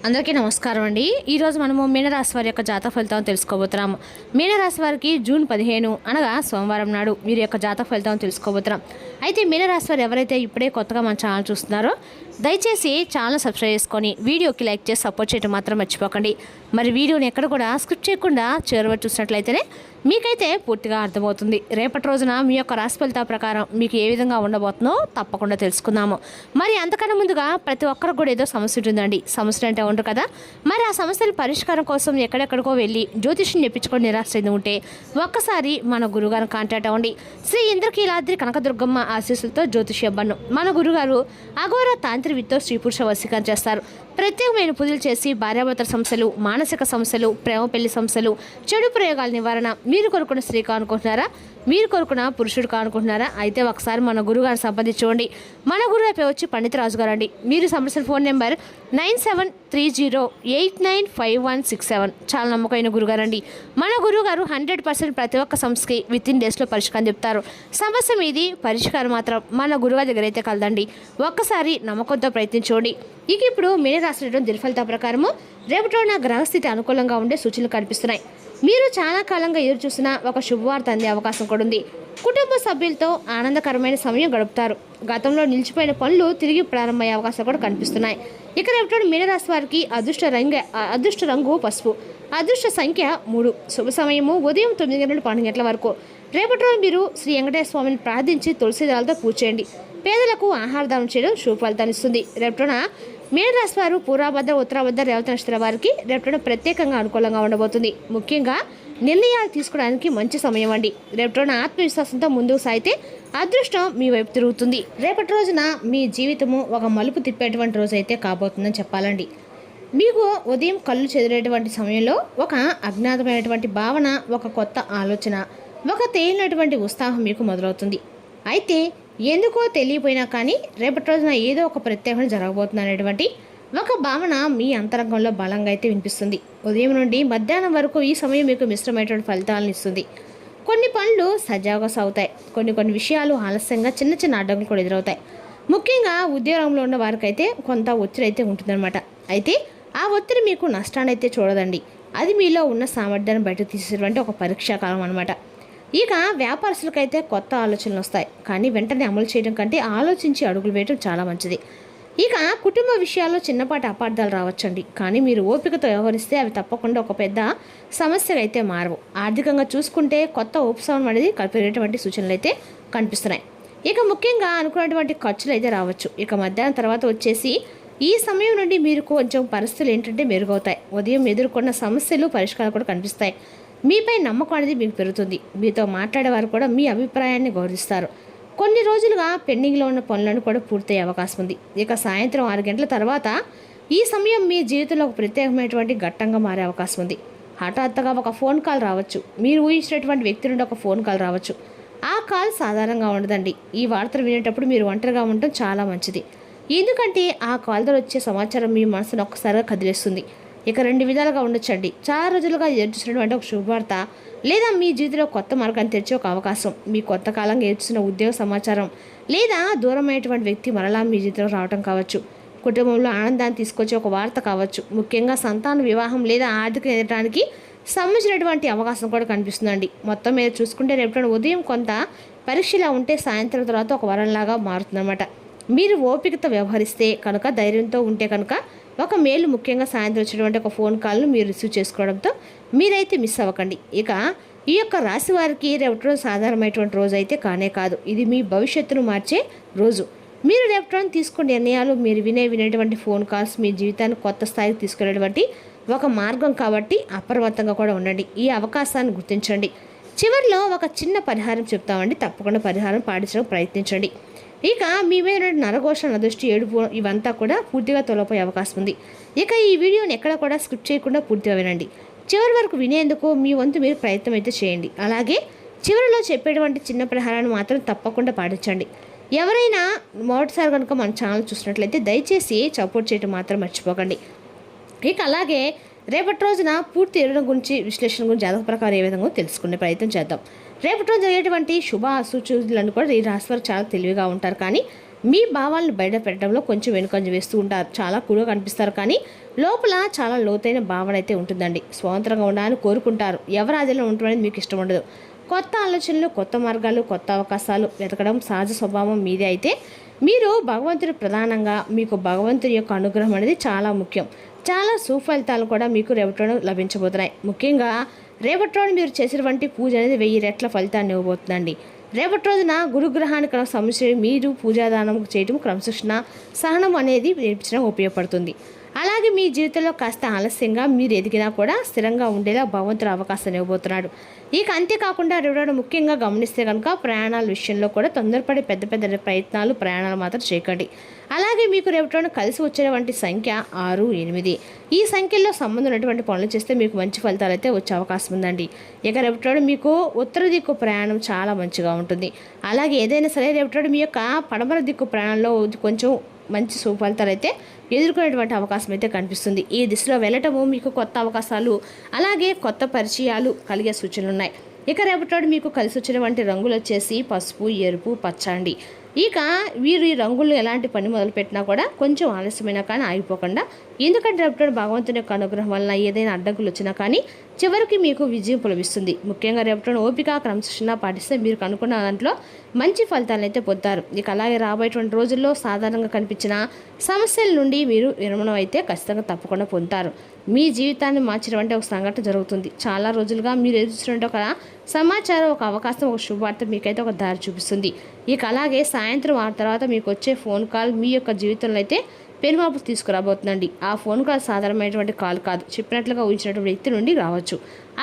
అందరికీ నమస్కారం అండి. ఈరోజు మనము మీనరాశి వారి యొక్క జాతక ఫలితాలను తెలుసుకోబోతున్నాము. మీనరాశి వారికి జూన్ 15 అనగా సోమవారం నాడు వీరి యొక్క జాతక ఫలితాలను తెలుసుకోబోతున్నాం. అయితే మీనరాశి వారు ఎవరైతే ఇప్పుడే కొత్తగా మన ఛానల్ చూస్తున్నారో దయచేసి ఛానల్ సబ్స్క్రైబ్ చేసుకొని వీడియోకి లైక్ చేసి సపోర్ట్ చేయడం మాత్రం మర్చిపోకండి. మరి వీడియోని ఎక్కడ కూడా స్కిప్ చేయకుండా చివరి చూసినట్లయితేనే మీకైతే పూర్తిగా అర్థమవుతుంది. రేపటి రోజున మీ యొక్క రాశి ఫలితాల ప్రకారం మీకు ఏ విధంగా ఉండబోతుందో తప్పకుండా తెలుసుకుందాము. మరి అంతకన్నా ముందుగా ప్రతి ఒక్కరికి కూడా ఏదో సమస్య ఉంటుందండి. సమస్యలు అంటే ఉండరు కదా. మరి ఆ సమస్యల పరిష్కారం కోసం ఎక్కడెక్కడికో వెళ్ళి జ్యోతిష్యం చెప్పించుకొని నిరాశ చెంది ఉంటే ఒక్కసారి మన గురుగారిని కాంటాక్ట్ అవ్వండి. శ్రీ ఇంద్రకీలాద్రి కనకదుర్గమ్మ ఆశీస్సులతో జ్యోతిష్యబ్బను మన గురుగారు అఘోర తాంత్రివిద్తో స్త్రీ పురుష వశీకరణ చేస్తారు. ప్రత్యేకమైన పూజలు చేసి భార్యాభర్తల సమస్యలు, మానసిక సమస్యలు, ప్రేమ పెళ్లి సమస్యలు, చెడు ప్రయోగాల నివారణ, మీరు కొనుక్కున్న స్త్రీ కానుకుంటున్నారా, మీరు కొనుక్కున్న పురుషుడు కానుకుంటున్నారా, అయితే ఒకసారి మన గురుగారిని సంప్రదించుకోండి. మన గురువు పేరు వచ్చి పండిత రాజు గారు అండి. మీరు సంప్రదించిన ఫోన్ నెంబర్ 9730895167. చాలా నమ్మకమైన గురుగారు అండి. మన గురుగారు 100% ప్రతి ఒక్క సమస్యకి వితిన్ డేస్లో పరిష్కారం చెప్తారు. సమస్య మీది, పరిష్కారం మాత్రం మన గురుగారి దగ్గర అయితే కలదండి. ఒక్కసారి నమ్మకంతో ప్రయత్నించండి. ఇక ఇప్పుడు మీనరాశి దినఫలితాల ప్రకారము రేపటి రోజున గ్రహస్థితి అనుకూలంగా ఉండే సూచనలు కనిపిస్తున్నాయి. మీరు చాలా కాలంగా ఎదురు చూసిన ఒక శుభవార్త అందే అవకాశం కూడా ఉంది. కుటుంబ సభ్యులతో ఆనందకరమైన సమయం గడుపుతారు. గతంలో నిలిచిపోయిన పనులు తిరిగి ప్రారంభమయ్యే అవకాశాలు కూడా కనిపిస్తున్నాయి. ఇక రేపటి మీనరాశి వారికి అదృష్ట రంగు పసుపు, అదృష్ట సంఖ్య 3, శుభ సమయము ఉదయం 9 గంటల నుండి 12 గంటల వరకు. రేపటి రోజు మీరు శ్రీ వెంకటేశ్వర స్వామిని ప్రార్థించి తులసి దళాలతో పూజ చేయండి. పేదలకు ఆహారదానం చేయడం శుభ ఫలితాన్ని ఇస్తుంది. రేపటిన మీనరాశి వారు పూర్వభద్ర, ఉత్తరాభద్ర, రేవతి నక్షత్ర వారికి రేపటిన ప్రత్యేకంగా అనుకూలంగా ఉండబోతుంది. ముఖ్యంగా నిర్ణయాలు తీసుకోవడానికి మంచి సమయం అండి. రేపటిన ఆత్మవిశ్వాసంతో ముందుకు సాగితే అదృష్టం మీ వైపు తిరుగుతుంది. రేపటి రోజున మీ జీవితము ఒక మలుపు తిప్పేటువంటి రోజు అయితే కాబోతుందని చెప్పాలండి. మీకు ఉదయం కళ్ళు చెదిరేటువంటి సమయంలో ఒక అజ్ఞాతమైనటువంటి భావన, ఒక కొత్త ఆలోచన, ఒక తేలినటువంటి ఉత్సాహం మీకు మొదలవుతుంది. అయితే ఎందుకో తెలియపోయినా కానీ రేపటి రోజున ఏదో ఒక ప్రత్యేకత జరగబోతుంది అనేటువంటి ఒక భావన మీ అంతరంగంలో బలంగా అయితే వినిపిస్తుంది. ఉదయం నుండి మధ్యాహ్నం వరకు ఈ సమయం మీకు మిశ్రమైనటువంటి ఫలితాలను ఇస్తుంది. కొన్ని పనులు సజావుగా సాగుతాయి. కొన్ని విషయాలు ఆలస్యంగా చిన్న చిన్న అడ్డంకులు కూడా ఎదురవుతాయి. ముఖ్యంగా ఉద్యోగంలో ఉన్న వారికైతే కొంత ఒత్తిడి అయితే ఉంటుందన్నమాట. అయితే ఆ ఒత్తిడి మీకు నష్టాన్ని అయితే చూడదండి. అది మీలో ఉన్న సామర్థ్యాన్ని బయటకు తీసేటువంటి ఒక పరీక్షాకాలం అనమాట. ఇక వ్యాపారస్తులకైతే కొత్త ఆలోచనలు వస్తాయి. కానీ వెంటనే అమలు చేయడం కంటే ఆలోచించి అడుగులు వేయడం చాలా మంచిది. ఇక కుటుంబ విషయాల్లో చిన్నపాటి అపార్థాలు రావచ్చండి. కానీ మీరు ఓపికతో వ్యవహరిస్తే అవి తప్పకుండా ఒక పెద్ద సమస్యలు అయితే మారవు. ఆర్థికంగా చూసుకుంటే కొత్త ఉపశమనం అనేది పెరిగేటువంటి సూచనలు అయితే కనిపిస్తున్నాయి. ఇక ముఖ్యంగా అనుకున్నటువంటి ఖర్చులు అయితే రావచ్చు. ఇక మధ్యాహ్నం తర్వాత వచ్చేసి ఈ సమయం నుండి మీరు కొంచెం పరిస్థితులు ఏంటంటే మెరుగవుతాయి. ఉదయం ఎదుర్కొన్న సమస్యలు, పరిష్కారాలు కూడా కనిపిస్తాయి. మీపై నమ్మకం అనేది మీకు పెరుగుతుంది. మీతో మాట్లాడేవారు కూడా మీ అభిప్రాయాన్ని గౌరవిస్తారు. కొన్ని రోజులుగా పెండింగ్లో ఉన్న పనులను కూడా పూర్తయ్యే అవకాశం ఉంది. ఇక సాయంత్రం 6 గంటల తర్వాత ఈ సమయం మీ జీవితంలో ఒక ప్రత్యేకమైనటువంటి ఘట్టంగా మారే అవకాశం ఉంది. హఠాత్తుగా ఒక ఫోన్ కాల్ రావచ్చు. మీరు ఊహించినటువంటి వ్యక్తి నుండి ఒక ఫోన్ కాల్ రావచ్చు. ఆ కాల్ సాధారణంగా ఉండదండి. ఈ వార్తలు వినేటప్పుడు మీరు ఒంటరిగా ఉండటం చాలా మంచిది. ఎందుకంటే ఆ కాల్ ద్వారా వచ్చే సమాచారం మీ మనసును ఒక్కసారిగా కదిలేస్తుంది. ఇక 2 విధాలుగా ఉండొచ్చండి. చాలా రోజులుగా ఎదుర్చున్నటువంటి ఒక శుభవార్త, లేదా మీ జీవితంలో కొత్త మార్గాన్ని తెరిచే ఒక అవకాశం, మీ కొత్త కాలంగా ఎదుర్చున్న ఉద్యోగ సమాచారం, లేదా దూరమైనటువంటి వ్యక్తి మరలా మీ జీవితంలో రావడం కావచ్చు. కుటుంబంలో ఆనందాన్ని తీసుకొచ్చే ఒక వార్త కావచ్చు. ముఖ్యంగా సంతాన వివాహం లేదా ఆర్థిక ఎదగడానికి సంబంధించినటువంటి అవకాశం కూడా కనిపిస్తుందండి. మొత్తం మీద చూసుకుంటే రేపు ఉదయం కొంత పరీక్షలా ఉంటే సాయంత్రం తర్వాత ఒక వరంలాగా మారుతుందన్నమాట. మీరు ఓపికతో వ్యవహరిస్తే కనుక, ధైర్యంతో ఉంటే కనుక ఒక మేలు, ముఖ్యంగా సాయంత్రం వచ్చినటువంటి ఒక ఫోన్ కాల్ను మీరు రిసీవ్ చేసుకోవడంతో మీరైతే మిస్ అవ్వకండి. ఇక ఈ యొక్క రాశి వారికి రేపటి రోజు సాధారణమైనటువంటి రోజు అయితే కానే కాదు. ఇది మీ భవిష్యత్తును మార్చే రోజు. మీరు రేపటి రోజు తీసుకునే నిర్ణయాలు, మీరు వినేటువంటి ఫోన్ కాల్స్ మీ జీవితాన్ని కొత్త స్థాయికి తీసుకెళ్ళేటువంటి ఒక మార్గం కాబట్టి అప్రమత్తంగా కూడా ఉండండి. ఈ అవకాశాన్ని గుర్తించండి. చివరిలో ఒక చిన్న పరిహారం చెప్తామండి. తప్పకుండా పరిహారం పాటించడానికి ప్రయత్నించండి. ఇక మీ మీద నరఘోష, నదృష్టి, ఏడుపు ఇవంతా కూడా పూర్తిగా తొలగిపోయే అవకాశం ఉంది. ఇక ఈ వీడియోని ఎక్కడ కూడా స్కిప్ చేయకుండా పూర్తిగా వినండి. చివరి వరకు వినేందుకు మీ వంతు మీరు ప్రయత్నం అయితే చేయండి. అలాగే చివరిలో చెప్పేటువంటి చిన్న పరిహారాన్ని మాత్రం తప్పకుండా పాటించండి. ఎవరైనా మొదటిసారి కనుక మన ఛానల్ చూసినట్లయితే దయచేసి సపోర్ట్ చేయడం మాత్రం మర్చిపోకండి. ఇక అలాగే రేపటి రోజున పూర్తి ఎరువుల గురించి, విశ్లేషణ గురించి జాతక ప్రకారం ఏ విధంగా తెలుసుకునే ప్రయత్నం చేద్దాం. రేపటి రోజు జరిగేటువంటి శుభ అసూచనలను కూడా ఈ రాశి వారు చాలా తెలివిగా ఉంటారు. కానీ మీ భావాలను బయట పెట్టడంలో కొంచెం వెనుకంజ వేస్తూ ఉంటారు. చాలా కూల్గా కనిపిస్తారు, కానీ లోపల చాలా లోతైన భావన అయితే ఉంటుందండి. స్వతంత్రంగా ఉండాలని కోరుకుంటారు. ఎవరి ఆధీనంలో ఉండడం అనేది మీకు ఇష్టం ఉండదు. కొత్త ఆలోచనలు, కొత్త మార్గాలు, కొత్త అవకాశాలు వెతకడం సహజ స్వభావం మీదే. అయితే మీరు భగవంతుడు ప్రధానంగా మీకు భగవంతుడి యొక్క అనుగ్రహం అనేది చాలా ముఖ్యం. చాలా సుఫలితాలు కూడా మీకు రేపటి లభించబోతున్నాయి. ముఖ్యంగా రేపటి రోజు మీరు చేసినటువంటి పూజ అనేది 1000 రెట్ల ఫలితాన్ని ఇవ్వబోతుందండి. రేపటి రోజున గురుగ్రహానికి సంబంధించి మీరు పూజాదానం చేయడం, క్రమశిక్షణ, సహనం అనేది నేర్పించడం ఉపయోగపడుతుంది. అలాగే మీ జీవితంలో కాస్త ఆలస్యంగా మీరు ఎదిగినా కూడా స్థిరంగా ఉండేలా భగవంతుడు అవకాశాన్ని ఇవ్వబోతున్నాడు. ఇక అంతేకాకుండా రేపటి ముఖ్యంగా గమనిస్తే కనుక ప్రయాణాల విషయంలో కూడా తొందరపడి పెద్ద పెద్ద ప్రయాణాలు మాత్రం చేయకండి. అలాగే మీకు రేపటి కలిసి వచ్చేటువంటి సంఖ్య 6, 8. ఈ సంఖ్యల్లో సంబంధం ఉన్నటువంటి పనులు చేస్తే మీకు మంచి ఫలితాలు అయితే వచ్చే అవకాశం ఉందండి. ఇక రేపటి మీకు ఉత్తర దిక్కు ప్రయాణం చాలా మంచిగా ఉంటుంది. అలాగే ఏదైనా సరే రేపటి మీ యొక్క పడమర దిక్కు ప్రయాణంలో కొంచెం మంచి సుఫలితాలు అయితే ఎదుర్కొనేటువంటి అవకాశం అయితే కనిపిస్తుంది. ఈ దిశలో వెళ్ళటము మీకు కొత్త అవకాశాలు, అలాగే కొత్త పరిచయాలు కలిగే సూచనలు ఉన్నాయి. ఇక రేపటి మీకు కలిసి వచ్చినటువంటి రంగులు వచ్చేసి పసుపు, ఎరుపు, పచ్చ అండి. ఇక వీరు ఈ రంగులు ఎలాంటి పని మొదలుపెట్టినా కూడా కొంచెం ఆలస్యమైనా కానీ ఆగిపోకుండా, ఎందుకంటే రేపటి భగవంతుని యొక్క అనుగ్రహం వలన ఏదైనా అడ్డంకులు వచ్చినా కానీ చివరికి మీకు విజయం లభిస్తుంది. ముఖ్యంగా రేపటి ఓపిక, క్రమశిక్షణ పాటిస్తే మీరు అనుకున్న దాంట్లో మంచి ఫలితాలను అయితే పొందుతారు. ఇక అలాగే రాబోయేటువంటి రోజుల్లో సాధారణంగా కనిపించిన సమస్యల నుండి మీరు విరమణం అయితే ఖచ్చితంగా తప్పకుండా పొందుతారు. మీ జీవితాన్ని మార్చినటువంటి ఒక సంఘటన జరుగుతుంది. చాలా రోజులుగా మీరు ఎదుర్కొంటే ఒక సమాచారం, ఒక అవకాశం, ఒక శుభవార్త మీకైతే ఒక దారి చూపిస్తుంది. ఇక అలాగే సాయంత్రం ఆ తర్వాత మీకు వచ్చే ఫోన్ కాల్ మీ యొక్క జీవితంలో అయితే పెనుమార్పు తీసుకురాబోతుందండి. ఆ ఫోన్ కాల్ సాధారణమైనటువంటి కాల్ కాదు, చెప్పినట్లుగా ఊహించినటువంటి వ్యక్తి నుండి రావచ్చు.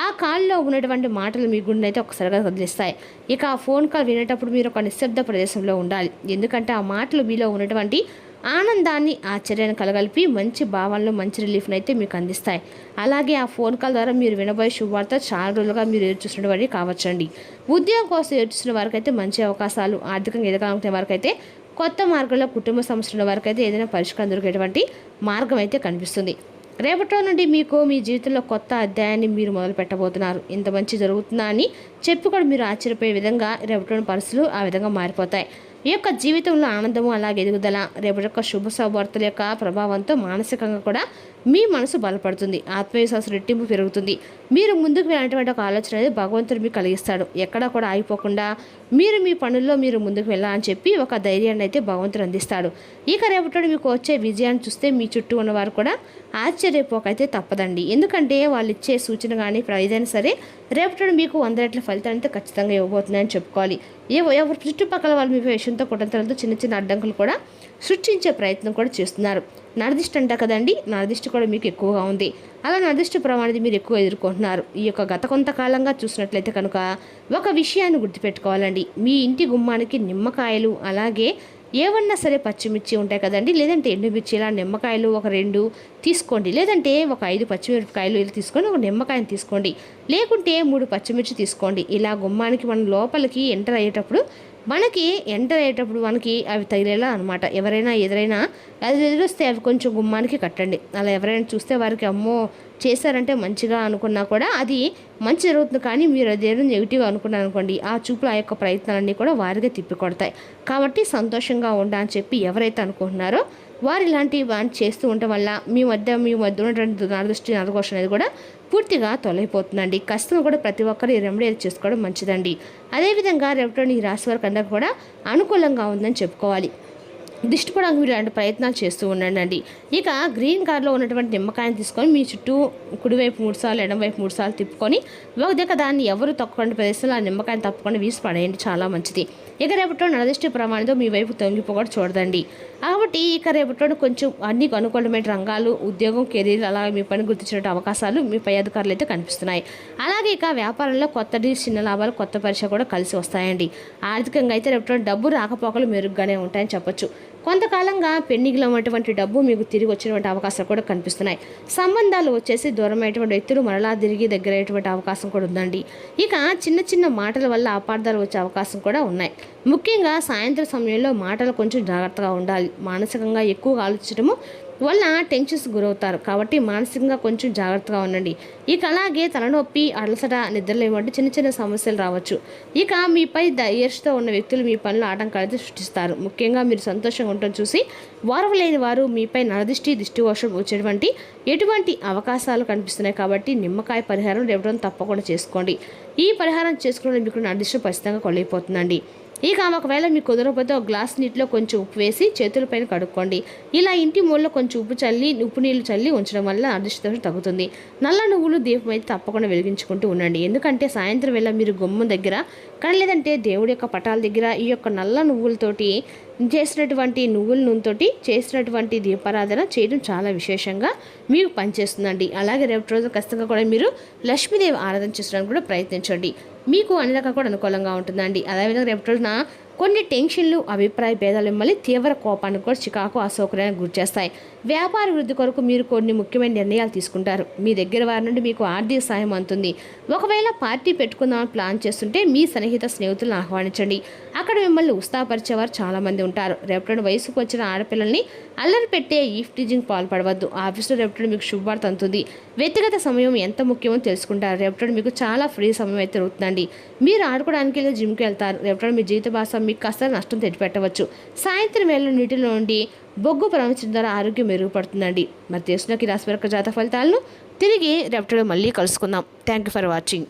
ఆ కాల్లో ఉన్నటువంటి మాటలు మీ గుండె అయితే ఒకసారిగా వదిలిస్తాయి. ఇక ఆ ఫోన్ కాల్ వినేటప్పుడు మీరు ఒక నిశ్శబ్ద ప్రదేశంలో ఉండాలి. ఎందుకంటే ఆ మాటలు మీలో ఉన్నటువంటి ఆనందాన్ని, ఆశ్చర్యాన్ని కలగలిపి మంచి భావాలను, మంచి రిలీఫ్ని అయితే మీకు అందిస్తాయి. అలాగే ఆ ఫోన్ కాల్ ద్వారా మీరు వినబోయే శుభవార్త చాలా రోజులుగా మీరు ఎదురుచూస్తున్న కావచ్చండి. ఉద్యోగం కోసం ఎదురుచూసిన వారికైతే మంచి అవకాశాలు, ఆర్థికంగా ఎదగాలనుకునే వారికైతే కొత్త మార్గంలో, కుటుంబ సమస్యల వరకైతే ఏదైనా పరిష్కారం దొరికేటువంటి మార్గం అయితే కనిపిస్తుంది. రేపటి నుండి మీకు మీ జీవితంలో కొత్త అధ్యాయాన్ని మీరు మొదలు పెట్టబోతున్నారు. ఇంత మంచి జరుగుతుందా అని చెప్పి కూడా మీరు ఆశ్చర్యపోయే విధంగా రేపటి పరిస్థితులు ఆ విధంగా మారిపోతాయి. ఈ యొక్క జీవితంలో ఆనందము, అలాగే ఎదుగుదల, రేపటి యొక్క శుభ శుభవార్తల యొక్క ప్రభావంతో మానసికంగా కూడా మీ మనసు బలపడుతుంది. ఆత్మవిశ్వాసం రెట్టింపు పెరుగుతుంది. మీరు ముందుకు వెళ్ళినటువంటి ఒక ఆలోచన అనేది భగవంతుడు మీకు కలిగిస్తాడు. ఎక్కడా కూడా ఆగిపోకుండా మీరు మీ పనుల్లో మీరు ముందుకు వెళ్ళాలని చెప్పి ఒక ధైర్యాన్ని అయితే భగవంతుడు అందిస్తాడు. ఇక రేపటి మీకు వచ్చే విజయాన్ని చూస్తే మీ చుట్టూ ఉన్నవారు కూడా ఆశ్చర్యపోకైతే తప్పదండి. ఎందుకంటే వాళ్ళు ఇచ్చే సూచన కానీ ఏదైనా సరే రేపటి మీకు 100 రెట్ల ఫలితాన్ని అయితే ఖచ్చితంగా ఇవ్వబోతుందని చెప్పుకోవాలి. ఎవరు చుట్టుపక్కల వాళ్ళు మీ విషయంతో కుటుంబంతో చిన్న చిన్న అడ్డంకులు కూడా సృష్టించే ప్రయత్నం కూడా చేస్తున్నారు. నరదిష్టి అంట కదండి, నరదిష్టి కూడా మీకు ఎక్కువగా ఉంది. అలా నరదిష్టి ప్రమాణాన్ని మీరు ఎక్కువ ఎదుర్కొంటున్నారు. ఈ యొక్క గత కొంతకాలంగా చూసినట్లయితే కనుక ఒక విషయాన్ని గుర్తుపెట్టుకోవాలండి. మీ ఇంటి గుమ్మానికి నిమ్మకాయలు, అలాగే ఏమన్నా సరే పచ్చిమిర్చి ఉంటాయి కదండి, లేదంటే ఎండుమిర్చి, ఇలా నిమ్మకాయలు ఒక 2 తీసుకోండి. లేదంటే ఒక 5 పచ్చిమిరపకాయలు ఇలా తీసుకొని ఒక నిమ్మకాయని తీసుకోండి. లేకుంటే 3 పచ్చిమిర్చి తీసుకోండి. ఇలా గుమ్మానికి మనం లోపలికి ఎంటర్ అయ్యేటప్పుడు మనకి అవి తగిలేలా అనమాట. ఎవరైనా ఎదురైనా అది ఎదురొస్తే అవి కొంచెం గుమ్మానికి కట్టండి. అలా ఎవరైనా చూస్తే వారికి అమ్మో చేశారంటే మంచిగా అనుకున్నా కూడా అది మంచి జరుగుతుంది, కానీ మీరు అదేదో నెగిటివ్ అనుకున్నారు అనుకోండి, ఆ చూపులు, ఆ యొక్క ప్రయత్నాలన్నీ కూడా వారిగా తిప్పికొడతాయి. కాబట్టి సంతోషంగా అని చెప్పి ఎవరైతే అనుకుంటున్నారో వారు ఇలాంటివి చేస్తూ ఉండటం వల్ల మీ మధ్య ఉన్నటువంటి నరదృష్టి, నరఘోష అనేది కూడా పూర్తిగా తొలగిపోతుందండి. కష్టం కూడా ప్రతి ఒక్కరు ఈ రెమెడీ చేసుకోవడం మంచిదండి. అదేవిధంగా రేపటి ఈ రాశి వారికి అందరికీ కూడా అనుకూలంగా ఉందని చెప్పుకోవాలి. దిష్టి కూడా మీరు ఇలాంటి ప్రయత్నాలు చేస్తూ ఉండండి. ఇక గ్రీన్ కార్లో ఉన్నటువంటి నిమ్మకాయని తీసుకొని మీ చుట్టూ కుడివైపు 3 సార్లు, ఎడమవైపు 3 సార్లు తిప్పుకొని ఒక దగ్గర దాన్ని ఎవరు తక్కువ ప్రదేశంలో ఆ నిమ్మకాయని తప్పకుండా వీసి పడేయండి, చాలా మంచిది. ఇక రేపటి నరదిష్టి ప్రమాణంతో మీ వైపు తొంగిపోకూడదు చూడదండి. కాబట్టి ఇక రేపటి కొంచెం అన్ని అనుకూలమైన రంగాలు, ఉద్యోగం, కెరీర్, అలాగే మీ పని గుర్తించిన అవకాశాలు మీ పై అధికారులు అయితే కనిపిస్తున్నాయి. అలాగే ఇక వ్యాపారంలో కొత్త చిన్న లాభాలు, కొత్త పరీక్ష కూడా కలిసి వస్తాయండి. ఆర్థికంగా అయితే రేపటి డబ్బు రాకపోకలు మెరుగ్గానే ఉంటాయని చెప్పొచ్చు. కొంతకాలంగా పెండింగ్లో ఉన్నటువంటి డబ్బు మీకు తిరిగి వచ్చినటువంటి అవకాశాలు కూడా కనిపిస్తున్నాయి. సంబంధాలు వచ్చేసి దూరమైనటువంటి వ్యక్తులు మరలా తిరిగి దగ్గరయ్యేటువంటి అవకాశం కూడా ఉందండి. ఇక చిన్న చిన్న మాటల వల్ల అపార్థాలు వచ్చే అవకాశం కూడా ఉన్నాయి. ముఖ్యంగా సాయంత్రం సమయంలో మాటలు కొంచెం జాగ్రత్తగా ఉండాలి. మానసికంగా ఎక్కువగా ఆలోచించడము వల్ల టెన్షన్స్ గురవుతారు. కాబట్టి మానసికంగా కొంచెం జాగ్రత్తగా ఉండండి. ఇక అలాగే తలనొప్పి, అలసట, నిద్రలేమి వంటి చిన్న చిన్న సమస్యలు రావచ్చు. ఇక మీపై ఈర్ష్యతో ఉన్న వ్యక్తులు మీ పనులు ఆటంకాలైతే సృష్టిస్తారు. ముఖ్యంగా మీరు సంతోషంగా ఉండటం చూసి వారవలేని వారు మీపై నరదిష్టి, దిష్టిదోషం వచ్చేటువంటి ఎటువంటి అవకాశాలు కనిపిస్తున్నాయి. కాబట్టి నిమ్మకాయ పరిహారం రేపటి తప్పకుండా చేసుకోండి. ఈ పరిహారం చేసుకోవడం మీకు నరదిష్టి ఖచ్చితంగా కొలిగిపోతుందండి. ఇక ఒకవేళ మీకు కుదరకపోతే ఒక గ్లాస్ నీటిలో కొంచెం ఉప్పు వేసి చేతులపైన కడుక్కోండి. ఇలా ఇంటి మూలలో కొంచెం ఉప్పు నీళ్లు చల్లి ఉంచడం వల్ల అదృష్టదోషం తగ్గుతుంది. నల్ల నువ్వులు దీపం అయితే తప్పకుండా వెలిగించుకుంటూ ఉండండి. ఎందుకంటే సాయంత్రం వేళ మీరు గుమ్మం దగ్గర లేదంటే దేవుడి యొక్క పటాల దగ్గర ఈ యొక్క నల్ల నువ్వులతోటి చేసినటువంటి నువ్వుల నూనెతోటి చేసినటువంటి దీపారాధన చేయడం చాలా విశేషంగా మీకు పనిచేస్తుందండి. అలాగే రేపు రోజు ఖచ్చితంగా కూడా మీరు లక్ష్మీదేవి ఆరాధన చేసుకోవడానికి కూడా ప్రయత్నించండి. మీకు అన్ని రకాలు కూడా అనుకూలంగా ఉంటుందండి. అదేవిధంగా రేపు రోజున కొన్ని టెన్షన్లు, అభిప్రాయ భేదాలు మిమ్మల్ని తీవ్ర కోపానికి కూడా చికాకు, అసౌకర్యానికి గురి చేస్తాయి. వ్యాపార వృద్ధి కొరకు మీరు కొన్ని ముఖ్యమైన నిర్ణయాలు తీసుకుంటారు. మీ దగ్గర వారి నుండి మీకు ఆర్థిక సాయం అందుతుంది. ఒకవేళ పార్టీ పెట్టుకుందామని ప్లాన్ చేస్తుంటే మీ సన్నిహిత స్నేహితులను ఆహ్వానించండి. అక్కడ మిమ్మల్ని ఉత్సాహపరిచేవారు చాలామంది ఉంటారు. రేపటి వయసుకు వచ్చిన ఆడపిల్లల్ని అల్లరి పెట్టే ఈఫ్ టీజింగ్ పాల్పడవద్దు. ఆఫీసులో రేపటి మీకు శుభవార్త అందుతుంది. వ్యక్తిగత సమయం ఎంత ముఖ్యమో తెలుసుకుంటారు. రేపటి మీకు చాలా ఫ్రీ సమయం అయితే దొరుకుతుందండి. మీరు ఆడుకోవడానికి జిమ్కి వెళ్తారు. రేపటి మీ జీవిత భాష మీకు కాస్త నష్టం తెచ్చిపెట్టవచ్చు. సాయంత్రం వేళ నీటిలో నుండి బొగ్గు ప్రవహించడం ద్వారా ఆరోగ్యం మెరుగుపడుతుందండి. మరి తెలుసుకున్న ఈ రాశి జాతక ఫలితాలను తిరిగి రేపటి మళ్ళీ కలుసుకుందాం. Thank you for watching.